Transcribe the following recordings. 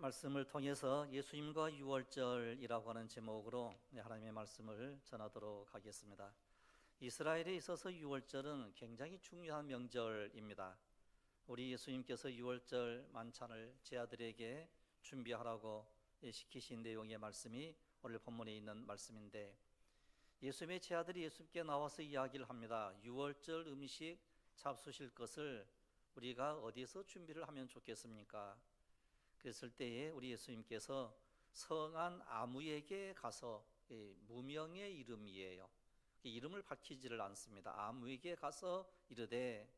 말씀을 통해서 예수님과 유월절이라고 하는 제목으로 하나님의 말씀을 전하도록 하겠습니다. 이스라엘에 있어서 유월절은 굉장히 중요한 명절입니다. 우리 예수님께서 유월절 만찬을 제 아들에게 준비하라고 시키신 내용의 말씀이 오늘 본문에 있는 말씀인데, 예수님의 제 아들이 예수님께 나와서 이야기를 합니다. 유월절 음식 잡수실 것을 우리가 어디서 준비를 하면 좋겠습니까? 그랬을 때에 우리 예수님께서 성한 아무에게 가서, 무명의 이름이에요. 이름을 밝히지를 않습니다. 아무에게 가서 이르되,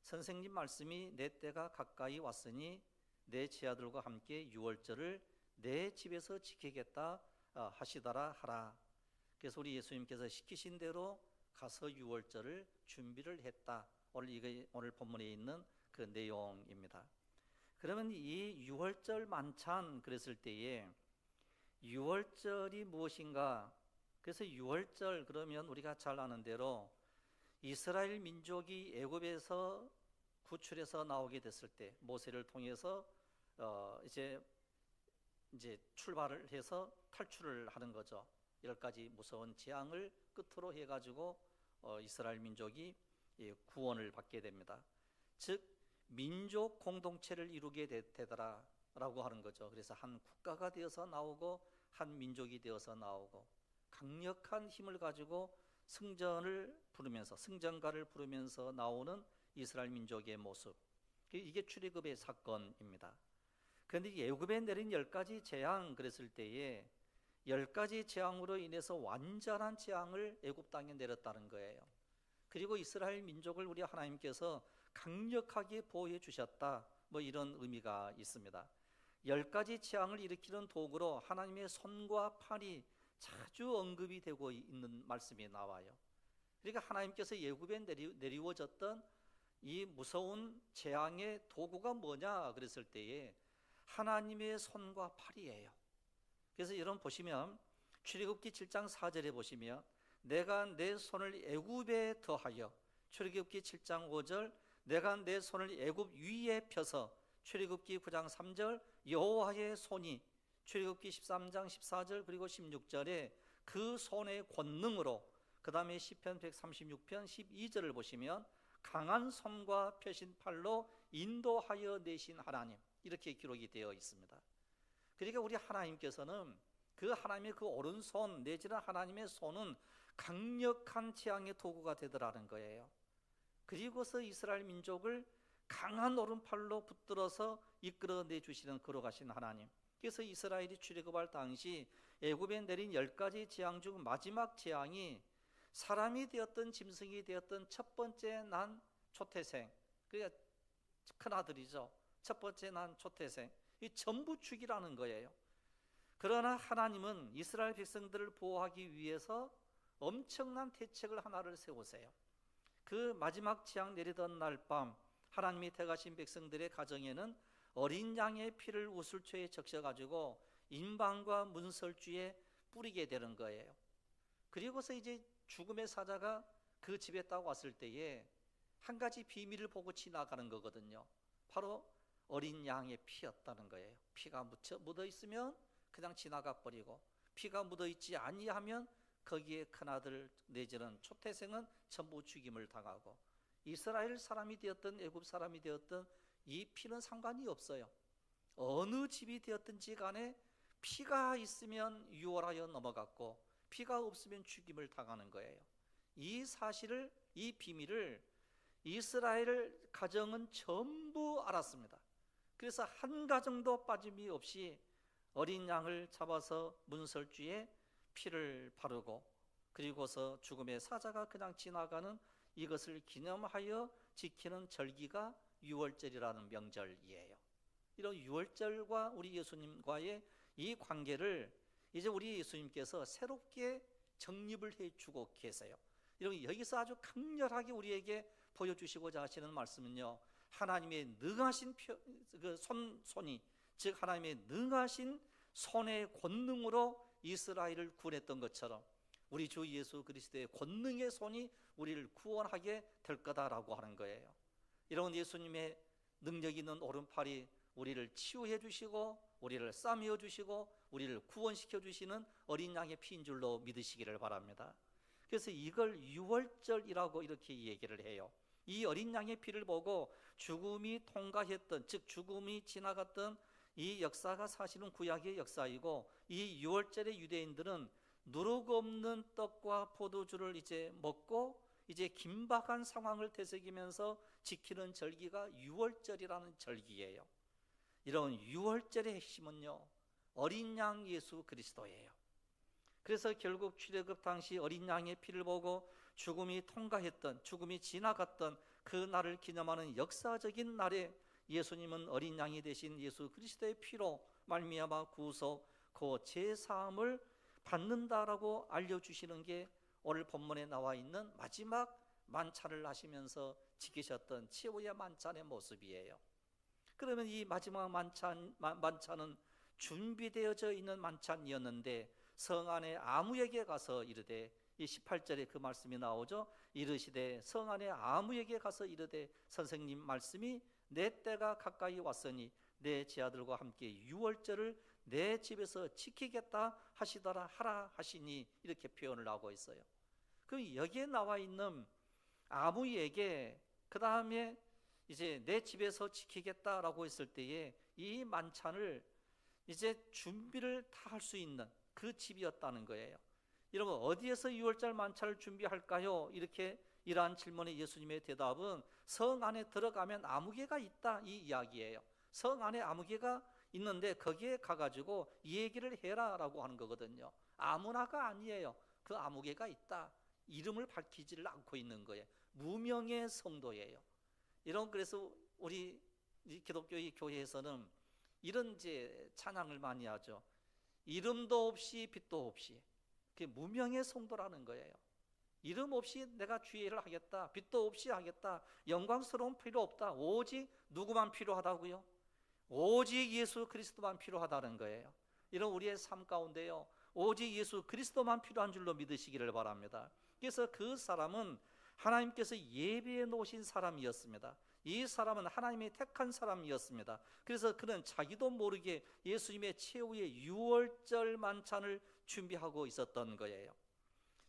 선생님 말씀이 내 때가 가까이 왔으니 내 제아들과 함께 유월절을 내 집에서 지키겠다 하시더라 하라. 그래서 우리 예수님께서 시키신 대로 가서 유월절을 준비를 했다. 오늘 본문에 있는 그 내용입니다. 그러면 이 유월절 만찬 그랬을 때에 유월절이 무엇인가? 그래서 유월절 그러면 우리가 잘 아는 대로 이스라엘 민족이 애굽에서 구출해서 나오게 됐을 때 모세를 통해서 이제 출발을 해서 탈출을 하는 거죠. 10가지 무서운 재앙을 끝으로 해가지고 이스라엘 민족이 구원을 받게 됩니다. 즉 민족 공동체를 이루게 되더라 라고 하는 거죠. 그래서 한 국가가 되어서 나오고 한 민족이 되어서 나오고 강력한 힘을 가지고 승전가를 부르면서 나오는 이스라엘 민족의 모습, 이게 출애굽의 사건입니다. 그런데 애굽에 내린 10가지 재앙 그랬을 때에 10가지 재앙으로 인해서 완전한 재앙을 애굽 땅에 내렸다는 거예요. 그리고 이스라엘 민족을 우리 하나님께서 강력하게 보호해 주셨다, 이런 의미가 있습니다. 10가지 재앙을 일으키는 도구로 하나님의 손과 팔이 자주 언급이 되고 있는 말씀이 나와요. 그러니까 하나님께서 애굽에 내리워졌던 이 무서운 재앙의 도구가 뭐냐 그랬을 때에 하나님의 손과 팔이에요. 그래서 여러분 보시면 출애굽기 7장 4절에 보시면 내가 내 손을 애굽에 더하여, 출애굽기 7장 5절 내가 내 손을 애굽 위에 펴서, 출애굽기 9장 3절 여호와의 손이, 출애굽기 13장 14절 그리고 16절에 그 손의 권능으로, 그 다음에 시편 136편 12절을 보시면 강한 손과 펴신 팔로 인도하여 내신 하나님, 이렇게 기록이 되어 있습니다. 그러니까 우리 하나님께서는 그 하나님의 그 오른손 내지는 하나님의 손은 강력한 재앙의 도구가 되더라는 거예요. 그리고서 이스라엘 민족을 강한 오른팔로 붙들어서 이끌어내 주시는 걸어가신 하나님. 그래서 이스라엘이 출애굽할 당시 애굽에 내린 10가지 재앙 중 마지막 재앙이 사람이 되었던 짐승이 되었던 첫 번째 난 초태생, 그러니까 큰아들이죠. 첫 번째 난 초태생, 이 전부 죽이라는 거예요. 그러나 하나님은 이스라엘 백성들을 보호하기 위해서 엄청난 대책을 하나를 세우세요. 그 마지막 재앙 내리던 날 밤 하나님이 택하신 백성들의 가정에는 어린 양의 피를 우슬초에 적셔가지고 인방과 문설주에 뿌리게 되는 거예요. 그리고서 이제 죽음의 사자가 그 집에 딱 왔을 때에 한 가지 비밀을 보고 지나가는 거거든요. 바로 어린 양의 피였다는 거예요. 피가 묻어 있으면 그냥 지나가 버리고, 피가 묻어 있지 아니하면 거기에 큰아들 내지는 초태생은 전부 죽임을 당하고, 이스라엘 사람이 되었든 애굽 사람이 되었든 이 피는 상관이 없어요. 어느 집이 되었든지 간에 피가 있으면 유월하여 넘어갔고 피가 없으면 죽임을 당하는 거예요. 이 사실을, 이 비밀을 이스라엘 가정은 전부 알았습니다. 그래서 한 가정도 빠짐이 없이 어린 양을 잡아서 문설주에 피를 바르고, 그리고서 죽음의 사자가 그냥 지나가는 이것을 기념하여 지키는 절기가 유월절이라는 명절이에요. 이런 유월절과 우리 예수님과의 이 관계를 이제 우리 예수님께서 새롭게 정립을 해주고 계세요. 여기서 아주 강렬하게 우리에게 보여주시고자 하시는 말씀은요, 하나님의 능하신 손이, 즉 하나님의 능하신 손의 권능으로 이스라엘을 구원했던 것처럼 우리 주 예수 그리스도의 권능의 손이 우리를 구원하게 될 거다라고 하는 거예요. 이런 예수님의 능력 있는 오른팔이 우리를 치유해 주시고 우리를 싸매어 주시고 우리를 구원시켜 주시는 어린 양의 피인 줄로 믿으시기를 바랍니다. 그래서 이걸 유월절이라고 이렇게 얘기를 해요. 이 어린 양의 피를 보고 죽음이 통과했던, 즉 죽음이 지나갔던 이 역사가 사실은 구약의 역사이고, 이 유월절의 유대인들은 누룩 없는 떡과 포도주를 이제 먹고 이제 긴박한 상황을 되새기면서 지키는 절기가 유월절이라는 절기예요. 이런 유월절의 핵심은요, 어린 양 예수 그리스도예요. 그래서 결국 출애굽 당시 어린 양의 피를 보고 죽음이 통과했던, 죽음이 지나갔던 그 날을 기념하는 역사적인 날에 예수님은 어린 양이 되신 예수 그리스도의 피로 말미암아 구속, 그 제사함을 받는다라고 알려주시는 게 오늘 본문에 나와 있는 마지막 만찬을 하시면서 지키셨던 최후의 만찬의 모습이에요. 그러면 이 마지막 만찬은 준비되어져 있는 만찬이었는데 성 안에 아무에게 가서 이르되, 이 18절에 그 말씀이 나오죠. 이르시되 성 안에 아무에게 가서 이르되 선생님 말씀이 내 때가 가까이 왔으니 내 제아들과 함께 유월절을 내 집에서 지키겠다 하시더라 하라 하시니, 이렇게 표현을 하고 있어요. 그럼 여기에 나와 있는 아무에게, 그 다음에 이제 내 집에서 지키겠다라고 했을 때에 이 만찬을 이제 준비를 다 할 수 있는 그 집이었다는 거예요. 여러분, 어디에서 유월절 만찬을 준비할까요? 이렇게 이러한 질문에 예수님의 대답은 성 안에 들어가면 아무개가 있다, 이 이야기예요. 성 안에 아무개가 있는데 거기에 가가지고 이 얘기를 해라 라고 하는 거거든요. 아무나가 아니에요. 그 아무개가 있다, 이름을 밝히지를 않고 있는 거예요. 무명의 성도예요. 이런, 그래서 우리 기독교의 교회에서는 이런 이제 찬양을 많이 하죠. 이름도 없이 빛도 없이, 그게 무명의 성도라는 거예요. 이름 없이 내가 주의 일을 하겠다, 빛도 없이 하겠다, 영광스러운 필요 없다, 오직 누구만 필요하다고요? 오직 예수 그리스도만 필요하다는 거예요. 이런 우리의 삶 가운데요, 오직 예수 그리스도만 필요한 줄로 믿으시기를 바랍니다. 그래서 그 사람은 하나님께서 예비해 놓으신 사람이었습니다. 이 사람은 하나님이 택한 사람이었습니다. 그래서 그는 자기도 모르게 예수님의 최후의 유월절 만찬을 준비하고 있었던 거예요.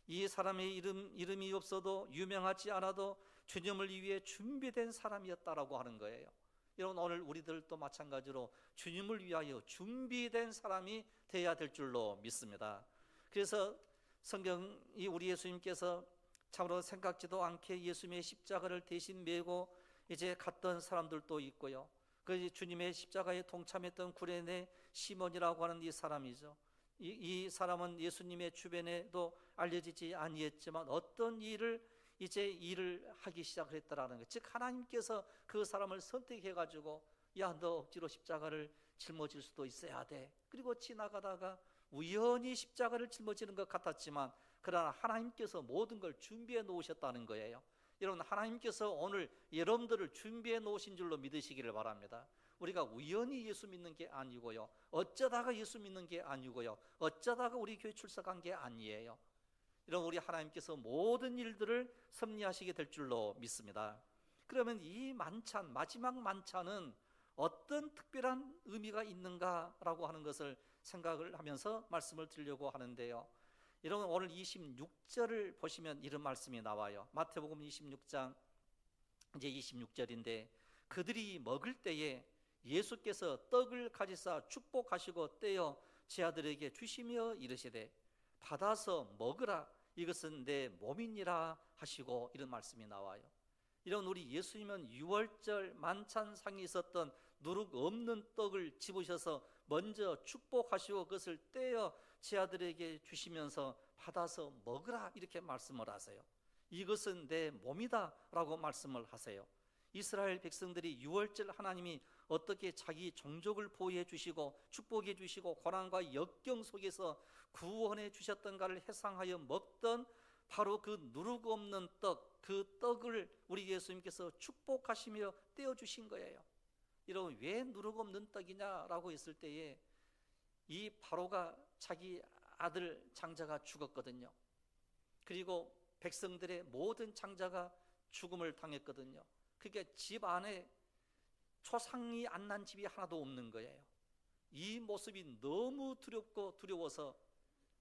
이 사람의 이름이 없어도, 유명하지 않아도 주님을 위해 준비된 사람이었다라고 하는 거예요. 여러분, 오늘 우리들도 마찬가지로 주님을 위하여 준비된 사람이 되어야 될 줄로 믿습니다. 그래서 성경이 우리 예수님께서 참으로 생각지도 않게 예수님의 십자가를 대신 메고 이제 갔던 사람들도 있고요. 그 주님의 십자가에 동참했던 구레네 시몬이라고 하는 이 사람이죠. 이 사람은 예수님의 주변에도 알려지지 아니했지만 어떤 일을 하기 시작을 했다라는 것. 즉 하나님께서 그 사람을 선택해 가지고, 야, 너 억지로 십자가를 짊어질 수도 있어야 돼. 그리고 지나가다가 우연히 십자가를 짊어지는 것 같았지만 그러나 하나님께서 모든 걸 준비해 놓으셨다는 거예요. 여러분, 하나님께서 오늘 여러분들을 준비해 놓으신 줄로 믿으시기를 바랍니다. 우리가 우연히 예수 믿는 게 아니고요, 어쩌다가 예수 믿는 게 아니고요, 어쩌다가 우리 교회 출석한 게 아니에요. 이런 우리 하나님께서 모든 일들을 섭리하시게 될 줄로 믿습니다. 그러면 이 만찬, 마지막 만찬은 어떤 특별한 의미가 있는가라고 하는 것을 생각을 하면서 말씀을 드리려고 하는데요. 여러분, 오늘 26절을 보시면 이런 말씀이 나와요. 마태복음 26장 이제 26절인데, 그들이 먹을 때에 예수께서 떡을 가지사 축복하시고 떼어 제 아들에게 주시며 이르시되 받아서 먹으라, 이것은 내 몸이니라 하시고, 이런 말씀이 나와요. 이런 우리 예수님은 유월절 만찬상에 있었던 누룩 없는 떡을 집으셔서 먼저 축복하시고 그것을 떼어 제 아들에게 주시면서 받아서 먹으라, 이렇게 말씀을 하세요. 이것은 내 몸이다 라고 말씀을 하세요. 이스라엘 백성들이 유월절 하나님이 어떻게 자기 종족을 보호해 주시고 축복해 주시고 고난과 역경 속에서 구원해 주셨던가를 회상하여 먹던 바로 그 누룩 없는 떡, 그 떡을 우리 예수님께서 축복하시며 떼어주신 거예요. 여러분, 왜 누룩 없는 떡이냐라고 했을 때에 이 바로가 자기 아들 장자가 죽었거든요. 그리고 백성들의 모든 장자가 죽음을 당했거든요. 그게 집 안에 초상이 안 난 집이 하나도 없는 거예요. 이 모습이 너무 두렵고 두려워서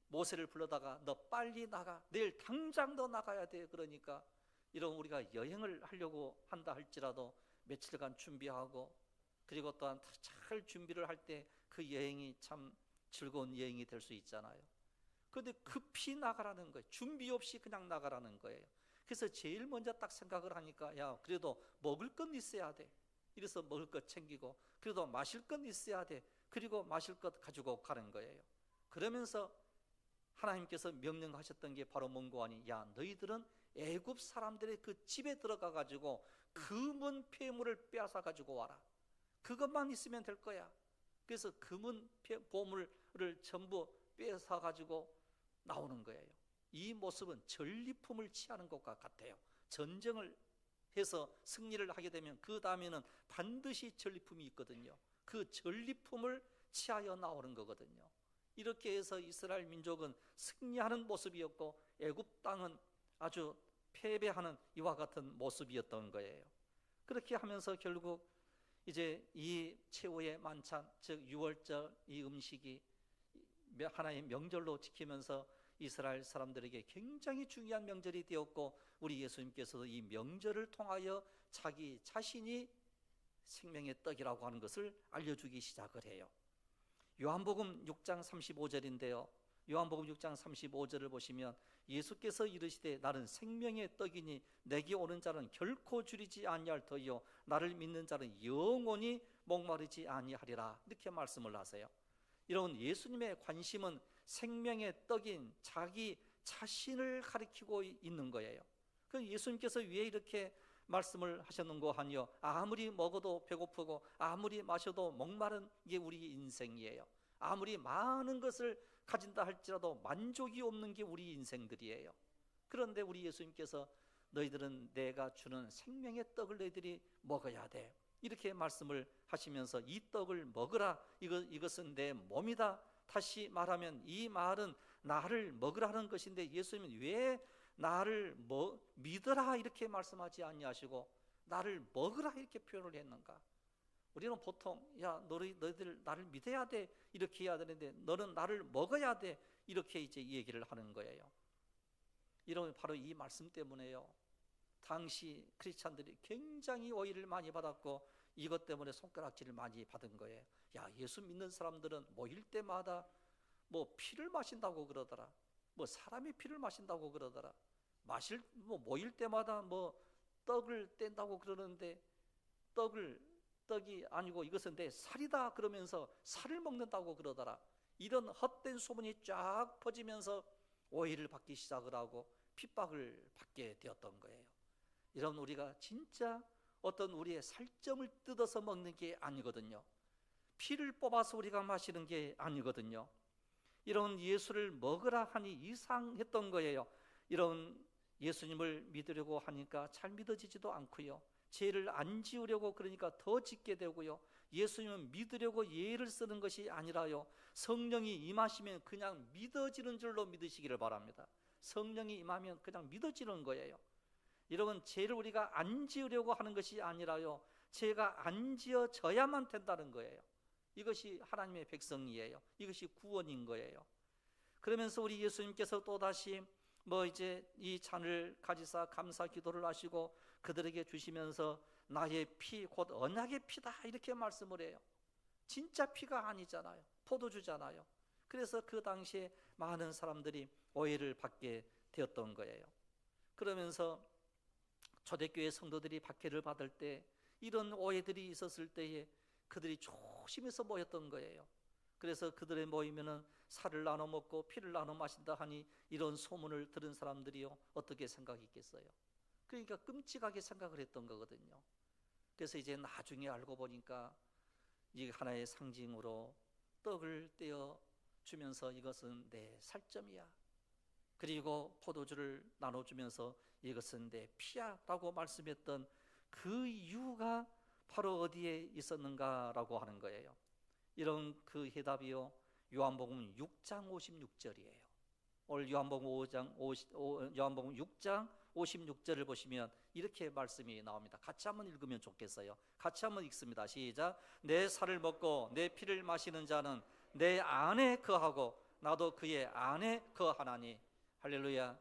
모세를 불러다가 너 빨리 나가, 내일 당장 너 나가야 돼. 그러니까 이런 우리가 여행을 하려고 한다 할지라도 며칠간 준비하고, 그리고 또한 잘 준비를 할 때 그 여행이 참 즐거운 여행이 될 수 있잖아요. 그런데 급히 나가라는 거예요. 준비 없이 그냥 나가라는 거예요. 그래서 제일 먼저 딱 생각을 하니까, 야, 그래도 먹을 건 있어야 돼. 이래서 먹을 것 챙기고, 그래도 마실 건 있어야 돼. 그리고 마실 것 가지고 가는 거예요. 그러면서 하나님께서 명령하셨던 게 바로 뭔고 하니, 야, 너희들은 애굽 사람들의 그 집에 들어가 가지고 금은 폐물을 빼앗아 가지고 와라. 그것만 있으면 될 거야. 그래서 금은 보물을 전부 빼앗아 가지고 나오는 거예요. 이 모습은 전리품을 취하는 것과 같아요. 전쟁을 해서 승리를 하게 되면 그 다음에는 반드시 전리품이 있거든요. 그 전리품을 취하여 나오는 거거든요. 이렇게 해서 이스라엘 민족은 승리하는 모습이었고, 애굽 땅은 아주 패배하는 이와 같은 모습이었던 거예요. 그렇게 하면서 결국 이제 이 최후의 만찬, 즉 유월절 이 음식이 하나의 명절로 지키면서 이스라엘 사람들에게 굉장히 중요한 명절이 되었고, 우리 예수님께서도 이 명절을 통하여 자기 자신이 생명의 떡이라고 하는 것을 알려주기 시작을 해요. 요한복음 6장 35절인데요. 요한복음 6장 35절을 보시면 예수께서 이르시되 나는 생명의 떡이니 내게 오는 자는 결코 줄이지 아니할 터이요 나를 믿는 자는 영원히 목마르지 아니하리라, 이렇게 말씀을 하세요. 이런 예수님의 관심은 생명의 떡인 자기 자신을 가리키고 있는 거예요. 그 예수님께서 왜 이렇게 말씀을 하셨는고 하니요, 아무리 먹어도 배고프고 아무리 마셔도 목마른 게 우리 인생이에요. 아무리 많은 것을 가진다 할지라도 만족이 없는 게 우리 인생들이에요. 그런데 우리 예수님께서 너희들은 내가 주는 생명의 떡을 너희들이 먹어야 돼, 이렇게 말씀을 하시면서 이 떡을 먹으라, 이것은 내 몸이다. 다시 말하면 이 말은 나를 먹으라는 것인데, 예수님은 왜 나를 믿으라 이렇게 말씀하지 아니하시고 나를 먹으라 이렇게 표현을 했는가? 우리는 보통 야, 너희들 나를 믿어야 돼 이렇게 해야 되는데, 너는 나를 먹어야 돼 이렇게 이제 얘기를 하는 거예요. 이런 바로 이 말씀 때문에요, 당시 크리스찬들이 굉장히 오해를 많이 받았고 이것 때문에 손가락질을 많이 받은 거예요. 야, 예수 믿는 사람들은 모일 때마다 뭐 피를 마신다고 그러더라, 뭐 사람의 피를 마신다고 그러더라, 모일 때마다 뭐 떡을 뗀다고 그러는데 떡이 아니고 이것은 내 살이다 그러면서 살을 먹는다고 그러더라. 이런 헛된 소문이 쫙 퍼지면서 오해를 받기 시작을 하고 핍박을 받게 되었던 거예요. 이런 우리가 진짜 어떤 우리의 살점을 뜯어서 먹는 게 아니거든요. 피를 뽑아서 우리가 마시는 게 아니거든요. 이런 예수를 먹으라 하니 이상했던 거예요. 이런 예수님을 믿으려고 하니까 잘 믿어지지도 않고요, 죄를 안 지으려고 그러니까 더 짓게 되고요, 예수님은 믿으려고 예를 쓰는 것이 아니라요, 성령이 임하시면 그냥 믿어지는 줄로 믿으시기를 바랍니다. 성령이 임하면 그냥 믿어지는 거예요. 여러분, 죄를 우리가 안 지으려고 하는 것이 아니라요, 죄가 안 지어져야만 된다는 거예요. 이것이 하나님의 백성이에요. 이것이 구원인 거예요. 그러면서 우리 예수님께서 또다시 이제 이 잔을 가지사 감사 기도를 하시고 그들에게 주시면서 나의 피 곧 언약의 피다 이렇게 말씀을 해요. 진짜 피가 아니잖아요. 포도주잖아요. 그래서 그 당시에 많은 사람들이 오해를 받게 되었던 거예요. 그러면서 초대교회 성도들이 박해를 받을 때 이런 오해들이 있었을 때에 그들이 조심해서 모였던 거예요. 그래서 그들의 모이면은 살을 나눠 먹고 피를 나눠 마신다 하니 이런 소문을 들은 사람들이요, 어떻게 생각했겠어요? 그러니까 끔찍하게 생각을 했던 거거든요. 그래서 이제 나중에 알고 보니까 이 하나의 상징으로 떡을 떼어 주면서 이것은 내 살점이야, 그리고 포도주를 나눠주면서 이것은 내 피야 라고 말씀했던 그 이유가 바로 어디에 있었는가라고 하는 거예요. 이런 그 해답이요, 요한복음 6장 56절이에요. 오늘 요한복음 6장 56절을 보시면 이렇게 말씀이 나옵니다. 같이 한번 읽으면 좋겠어요. 같이 한번 읽습니다. 시작. 내 살을 먹고 내 피를 마시는 자는 내 안에 거하고 나도 그의 안에 거하나니. 할렐루야.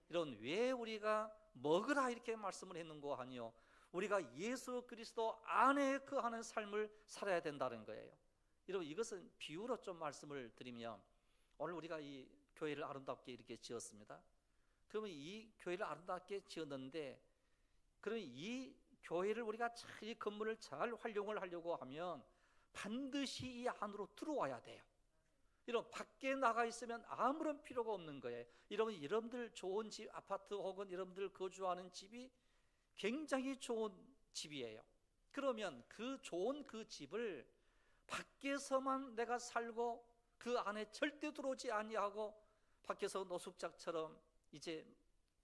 이런 왜 우리가 먹으라 이렇게 말씀을 했는고 하니요, 우리가 예수 그리스도 안에 거하는 삶을 살아야 된다는 거예요. 여러분, 이것은 비유로 좀 말씀을 드리면, 오늘 우리가 이 교회를 아름답게 이렇게 지었습니다. 그러면 이 교회를 아름답게 지었는데, 그러면 이 교회를 우리가 이 건물을 잘 활용을 하려고 하면 반드시 이 안으로 들어와야 돼요. 이런 밖에 나가 있으면 아무런 필요가 없는 거예요. 여러분들 좋은 집, 아파트 혹은 여러분들 거주하는 집이 굉장히 좋은 집이에요. 그러면 그 좋은 그 집을 밖에서만 내가 살고 그 안에 절대 들어오지 아니하고 밖에서 노숙자처럼 이제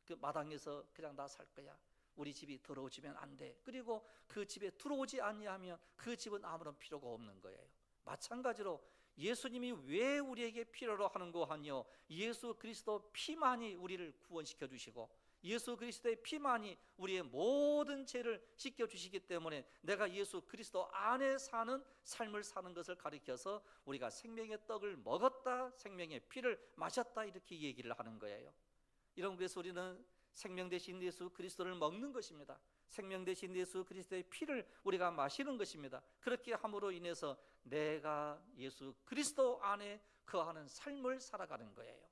그 마당에서 그냥 나 살 거야, 우리 집이 더러워지면 안 돼, 그리고 그 집에 들어오지 아니하면 그 집은 아무런 필요가 없는 거예요. 마찬가지로 예수님이 왜 우리에게 필요로 하는고 하니요, 예수 그리스도 피만이 우리를 구원시켜 주시고 예수 그리스도의 피만이 우리의 모든 죄를 씻겨주시기 때문에 내가 예수 그리스도 안에 사는 삶을 사는 것을 가리켜서 우리가 생명의 떡을 먹었다, 생명의 피를 마셨다 이렇게 얘기를 하는 거예요. 그래서 우리는 생명 대신 예수 그리스도를 먹는 것입니다. 생명 대신 예수 그리스도의 피를 우리가 마시는 것입니다. 그렇게 함으로 인해서 내가 예수 그리스도 안에 거하는 삶을 살아가는 거예요.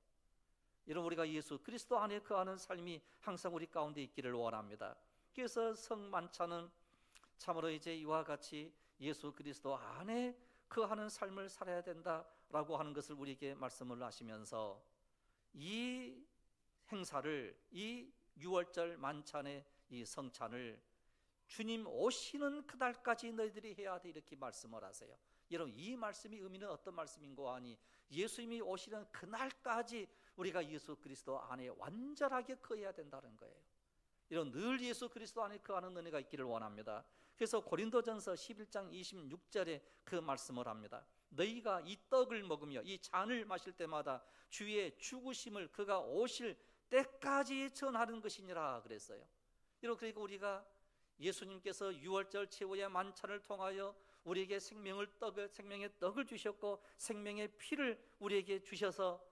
여러분, 우리가 예수 그리스도 안에 거하는 삶이 항상 우리 가운데 있기를 원합니다. 그래서 성만찬은 참으로 이제 이와 같이 예수 그리스도 안에 거하는 삶을 살아야 된다라고 하는 것을 우리에게 말씀을 하시면서, 이 행사를, 이 6월절 만찬의 이 성찬을 주님 오시는 그날까지 너희들이 해야 돼 이렇게 말씀을 하세요. 여러분, 이 말씀이 의미는 어떤 말씀인고 하니, 예수님이 오시는 그날까지 우리가 예수 그리스도 안에 완전하게 거해야 된다는 거예요. 이런 늘 예수 그리스도 안에 거하는 은혜가 있기를 원합니다. 그래서 고린도전서 11장 26절에 그 말씀을 합니다. 너희가 이 떡을 먹으며 이 잔을 마실 때마다 주의 죽으심을 그가 오실 때까지 전하는 것이니라 그랬어요. 그러니까 우리가 예수님께서 6월절 최후의 만찬을 통하여 우리에게 생명의 떡을 주셨고 생명의 피를 우리에게 주셔서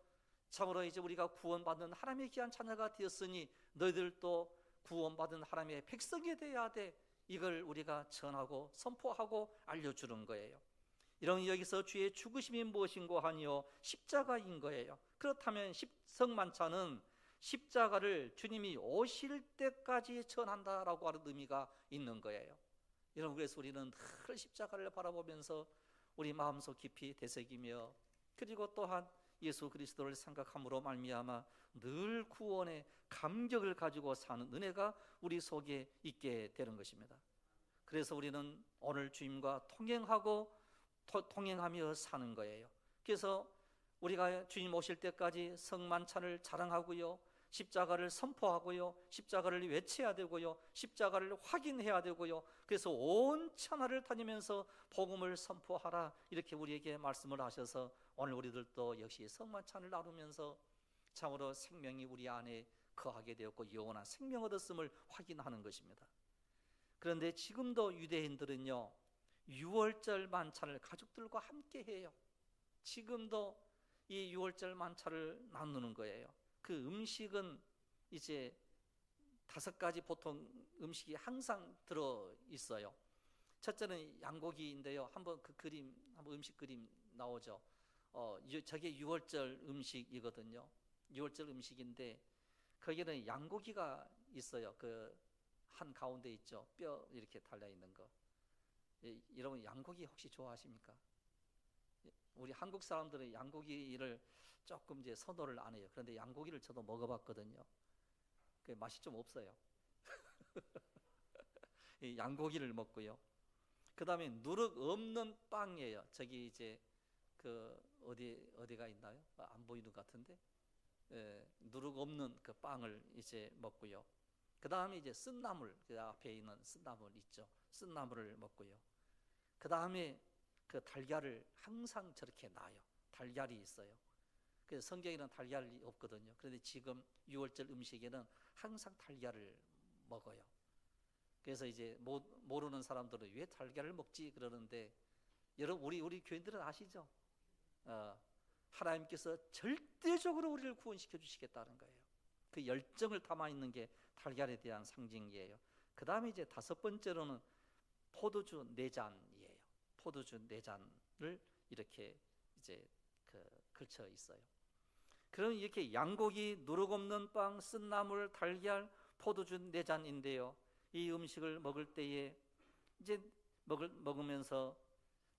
참으로 이제 우리가 구원받는 하나님의 귀한 자녀가 되었으니 너희들도 구원받은 하나님의 백성이 되어야 돼, 이걸 우리가 전하고 선포하고 알려주는 거예요. 여기서 주의 죽으심이 무엇인고 하니요, 십자가인 거예요. 그렇다면 성만찬은 십자가를 주님이 오실 때까지 전한다라고 하는 의미가 있는 거예요. 그래서 우리는 늘 십자가를 바라보면서 우리 마음속 깊이 되새기며, 그리고 또한 예수 그리스도를 생각함으로 말미암아 늘 구원의 감격을 가지고 사는 은혜가 우리 속에 있게 되는 것입니다. 그래서 우리는 오늘 주님과 통행하며 사는 거예요. 그래서 우리가 주님 오실 때까지 성만찬을 자랑하고요, 십자가를 선포하고요, 십자가를 외쳐야 되고요, 십자가를 확인해야 되고요, 그래서 온 천하를 다니면서 복음을 선포하라 이렇게 우리에게 말씀을 하셔서 오늘 우리들도 역시 성만찬을 나누면서 참으로 생명이 우리 안에 거하게 되었고 영원한 생명 얻었음을 확인하는 것입니다. 그런데 지금도 유대인들은요, 6월절 만찬을 가족들과 함께 해요. 지금도 이 6월절 만찬을 나누는 거예요. 그 음식은 이제 5가지 보통 음식이 항상 들어 있어요. 첫째는 양고기인데요. 한번 음식 그림 나오죠. 저게 6월절 음식이거든요. 6월절 음식인데 거기는 양고기가 있어요. 그 한 가운데 있죠. 뼈 이렇게 달려 있는 거. 여러분, 양고기 혹시 좋아하십니까? 우리 한국 사람들은 양고기를 조금 이제 선호를 안 해요. 그런데 양고기를 저도 먹어봤거든요. 그 맛이 좀 없어요. 양고기를 먹고요. 그 다음에 누룩 없는 빵이에요. 저기 이제 그 어디가 있나요? 안 보이는 것 같은데. 누룩 없는 그 빵을 이제 먹고요. 그 다음에 이제 쓴나물, 그 앞에 있는 쓴나물 있죠. 쓴나물을 먹고요. 그 다음에 그 달걀을 항상 저렇게 놔요. 달걀이 있어요. 그래서 성경에는 달걀이 없거든요. 그런데 지금 유월절 음식에는 항상 달걀을 먹어요. 그래서 이제 모르는 사람들은 왜 달걀을 먹지 그러는데, 여러분 우리 교인들은 아시죠? 하나님께서 절대적으로 우리를 구원시켜 주시겠다는 거예요. 그 열정을 담아 있는 게 달걀에 대한 상징이에요. 그 다음에 이제 다섯 번째로는 포도주 4잔이에요. 포도주 4잔을 이렇게 이제 걸쳐 있어요. 그럼 이렇게 양고기, 누룩 없는 빵, 쓴나물, 달걀, 포도주 4잔인데요. 이 음식을 먹을 때에 이제 먹으면서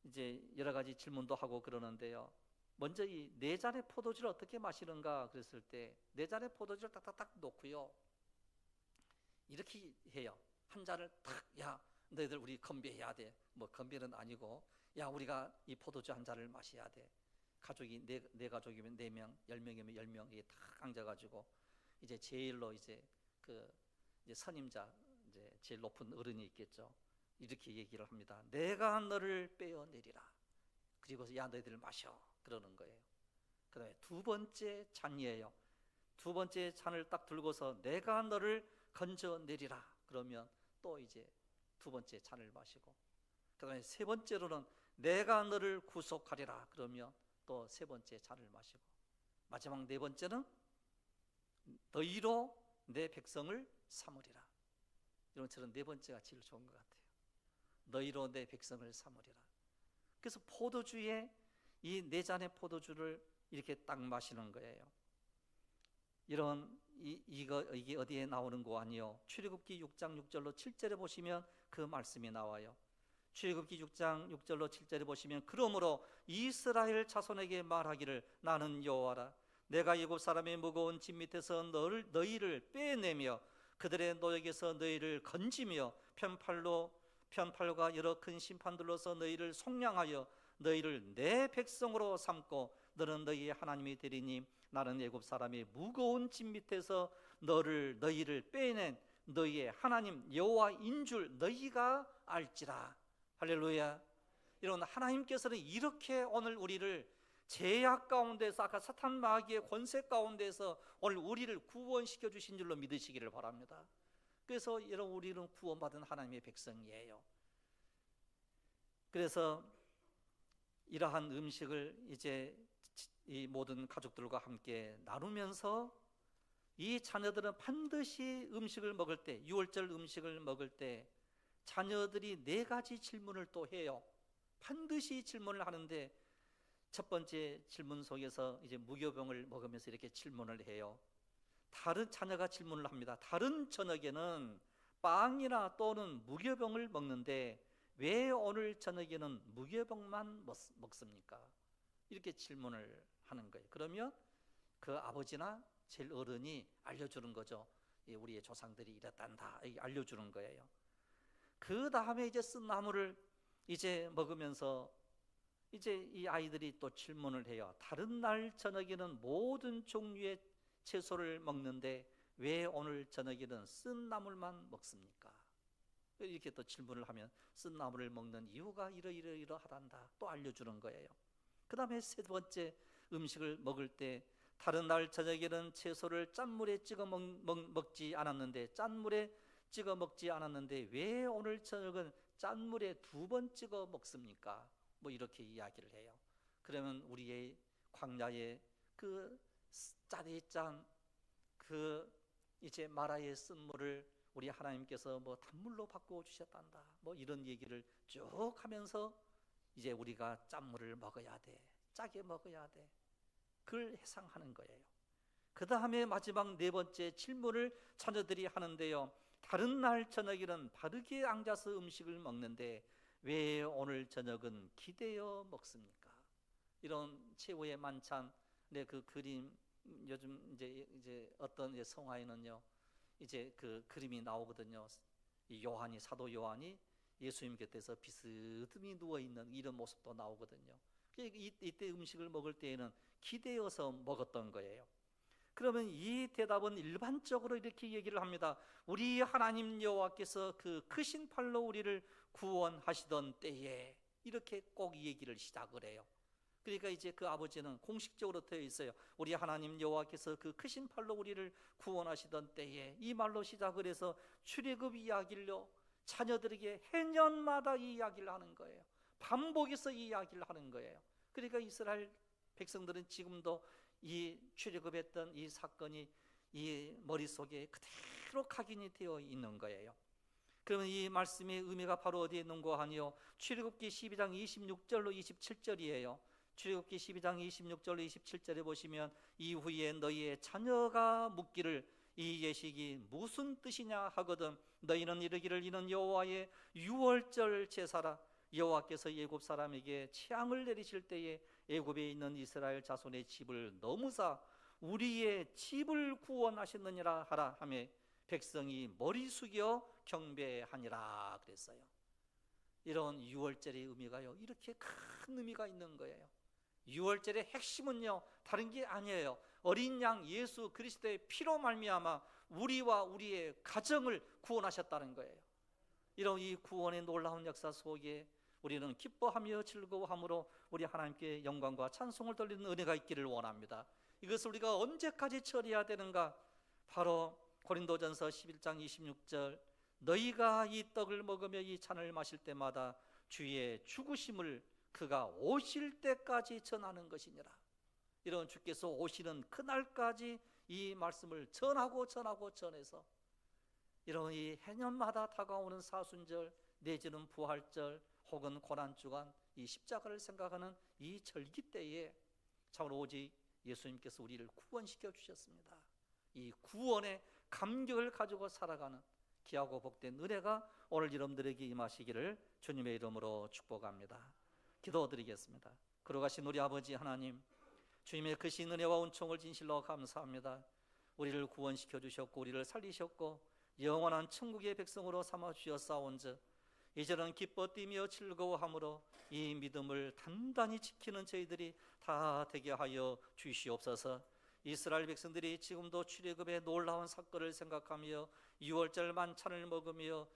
이제 여러 가지 질문도 하고 그러는데요. 먼저 이 4잔의 포도주를 어떻게 마시는가 그랬을 때 4잔의 포도주를 딱딱딱 놓고요. 이렇게 해요. 한 잔을 탁, 야, 너희들 우리 건배해야 돼. 뭐 건배는 아니고, 야, 우리가 이 포도주 한 잔을 마셔야 돼. 가족이 네 가족이면 4명, 10명이면 10명 이게 탁 앉아가지고 이제 제일로 이제 이제 선임자, 이제 제일 높은 어른이 있겠죠. 이렇게 얘기를 합니다. 내가 너를 빼어내리라. 그리고 야, 너희들 마셔. 그러는 거예요. 그 다음에 두 번째 잔이에요. 두 번째 잔을 딱 들고서 내가 너를 건져내리라. 그러면 또 이제 두 번째 잔을 마시고, 그 다음에 세 번째로는 내가 너를 구속하리라. 그러면 또 세 번째 잔을 마시고, 마지막 네 번째는 너희로 내 백성을 삼으리라. 이런 저런 네 번째가 제일 좋은 것 같아요. 너희로 내 백성을 삼으리라. 그래서 포도주에 이 4잔의 포도주를 이렇게 딱 마시는 거예요. 이게 어디에 나오는 거 아니요? 출애굽기 6장 6절로 7절에 보시면 그 말씀이 나와요. 출애굽기 6장 6절로 7절에 보시면 그러므로 이스라엘 자손에게 말하기를 나는 여호와라. 내가 애굽 사람의 무거운 짐 밑에서 너희를 빼내며 그들의 노역에서 너희를 건지며 편팔과 여러 큰 심판들로서 너희를 속량하여 너희를 내 백성으로 삼고 너는 너희의 하나님이 되리니 나는 애굽 사람의 무거운 짐 밑에서 너희를 빼낸 너희의 하나님 여호와인 줄 너희가 알지라. 할렐루야. 이런 하나님께서는 이렇게 오늘 우리를 죄악 가운데서, 아까 사탄 마귀의 권세 가운데서 오늘 우리를 구원시켜 주신 줄로 믿으시기를 바랍니다. 그래서 여러분 우리는 구원받은 하나님의 백성이에요. 그래서 이러한 음식을 이제 이 모든 가족들과 함께 나누면서 이 자녀들은 반드시 음식을 먹을 때, 유월절 음식을 먹을 때 자녀들이 4가지 질문을 또 해요. 반드시 질문을 하는데 첫 번째 질문 속에서 이제 무교병을 먹으면서 이렇게 질문을 해요. 다른 자녀가 질문을 합니다. 다른 저녁에는 빵이나 또는 무교병을 먹는데 왜 오늘 저녁에는 무교병만 먹습니까? 이렇게 질문을 하는 거예요. 그러면 그 아버지나 제일 어른이 알려주는 거죠. 우리의 조상들이 이랬단다, 알려주는 거예요. 그 다음에 이제 쓴나물을 이제 먹으면서 이제 이 아이들이 또 질문을 해요. 다른 날 저녁에는 모든 종류의 채소를 먹는데 왜 오늘 저녁에는 쓴나물만 먹습니까? 이렇게 또 질문을 하면 쓴나물을 먹는 이유가 이러이러하단다 또 알려주는 거예요. 그 다음에 세 번째 음식을 먹을 때 다른 날 저녁에는 채소를 짠물에 찍어 먹지 않았는데 왜 오늘 저녁은 짠물에 2번 찍어 먹습니까? 뭐 이렇게 이야기를 해요. 그러면 우리의 광야의 그 짜리 짠 이제 마라의 쓴물을 우리 하나님께서 뭐 단물로 바꾸어 주셨단다, 뭐 이런 얘기를 쭉 하면서 이제 우리가 짠물을 먹어야 돼, 짜게 먹어야 돼, 그걸 해상하는 거예요. 그 다음에 마지막 4번째 질문을 자녀들이 하는데요. 다른 날 저녁에는 바르게 앉아서 음식을 먹는데 왜 오늘 저녁은 기대어 먹습니까? 이런 최후의 만찬, 그 그림, 요즘 이제 어떤 이제 성화에는요, 이제 그 그림이 나오거든요. 이 요한이, 사도 요한이 예수님 곁에서 비스듬히 누워 있는 이런 모습도 나오거든요. 이때 음식을 먹을 때에는 기대어서 먹었던 거예요. 그러면 이 대답은 일반적으로 이렇게 얘기를 합니다. 우리 하나님 여호와께서 그 크신 팔로 우리를 구원하시던 때에, 이렇게 꼭 이 얘기를 시작을 해요. 그러니까 이제 그 아버지는 공식적으로 되어 있어요. 우리 하나님 여호와께서 그 크신 팔로 우리를 구원하시던 때에, 이 말로 시작을 해서 출애굽 이야기를요 자녀들에게 해년마다 이 이야기를 하는 거예요. 반복해서 이 이야기를 하는 거예요. 그러니까 이스라엘 백성들은 지금도 이 출애굽했던 이 사건이 이 머릿속에 그대로 각인이 되어 있는 거예요. 그러면 이 말씀의 의미가 바로 어디에 있는고 하니요, 출애굽기 12장 26절로 27절이에요. 출애굽기 12장 26절로 27절에 보시면, 이후에 너희의 자녀가 묻기를 이 예식이 무슨 뜻이냐 하거든 너희는 이르기를 이는 여호와의 유월절 제사라. 여호와께서 애굽 사람에게 재앙을 내리실 때에 애굽에 있는 이스라엘 자손의 집을 넘으사 우리의 집을 구원하셨느니라 하라 하며 백성이 머리 숙여 경배하니라 그랬어요. 이런 유월절의 의미가요 이렇게 큰 의미가 있는 거예요. 유월절의 핵심은요 다른 게 아니에요. 어린 양 예수 그리스도의 피로 말미암아 우리와 우리의 가정을 구원하셨다는 거예요. 이런 이 구원의 놀라운 역사 속에 우리는 기뻐하며 즐거워함으로 우리 하나님께 영광과 찬송을 돌리는 은혜가 있기를 원합니다. 이것을 우리가 언제까지 처리해야 되는가? 바로 고린도전서 11장 26절, 너희가 이 떡을 먹으며 이 잔을 마실 때마다 주의 죽으심을 그가 오실 때까지 전하는 것이니라. 이런 주께서 오시는 그날까지 이 말씀을 전하고 전해서 이런 이 해년마다 다가오는 사순절 내지는 부활절 혹은 고난주간 이 십자가를 생각하는 이 절기 때에 참으로 오직 예수님께서 우리를 구원시켜 주셨습니다. 이 구원의 감격을 가지고 살아가는 귀하고 복된 은혜가 오늘 여러분들에게 임하시기를 주님의 이름으로 축복합니다. 기도드리겠습니다. 걸어가신 우리 아버지 하나님, 주님의 크신 은혜와 은총을 진실로 감사합니다. 우리를 구원시켜 주셨고 우리를 살리셨고 영원한 천국의 백성으로 삼아 주셨사온즉 이제는 기뻐 뛰며 즐거워함으로 이 믿음을 단단히 지키는 저희들이 다 되게 하여 주시옵소서. 이스라엘 백성들이 지금도 출애굽의 놀라운 사건을 생각하며 유월절 만찬을 먹으며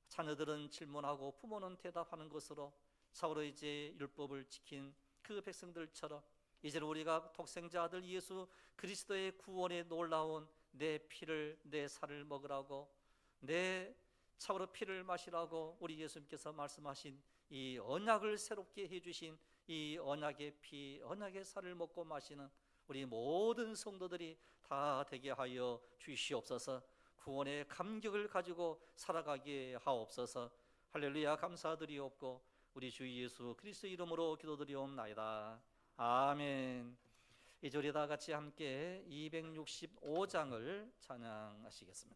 자녀들은 질문하고 부모는 대답하는 것으로 참으로 이제 율법을 지킨 그 백성들처럼 이제는 우리가 독생자 아들 예수 그리스도의 구원의 놀라운 내 피를 내 살을 먹으라고 내 참으로 피를 마시라고 우리 예수님께서 말씀하신 이 언약을 새롭게 해주신 이 언약의 피 언약의 살을 먹고 마시는 우리 모든 성도들이 다 되게 하여 주시옵소서. 구원의 감격을 가지고 살아가게 하옵소서. 할렐루야. 감사드리옵고 우리 주 예수 그리스도 이름으로 기도드리옵나이다. 아멘. 이제 우리 다 같이 함께 265장을 찬양하시겠습니다.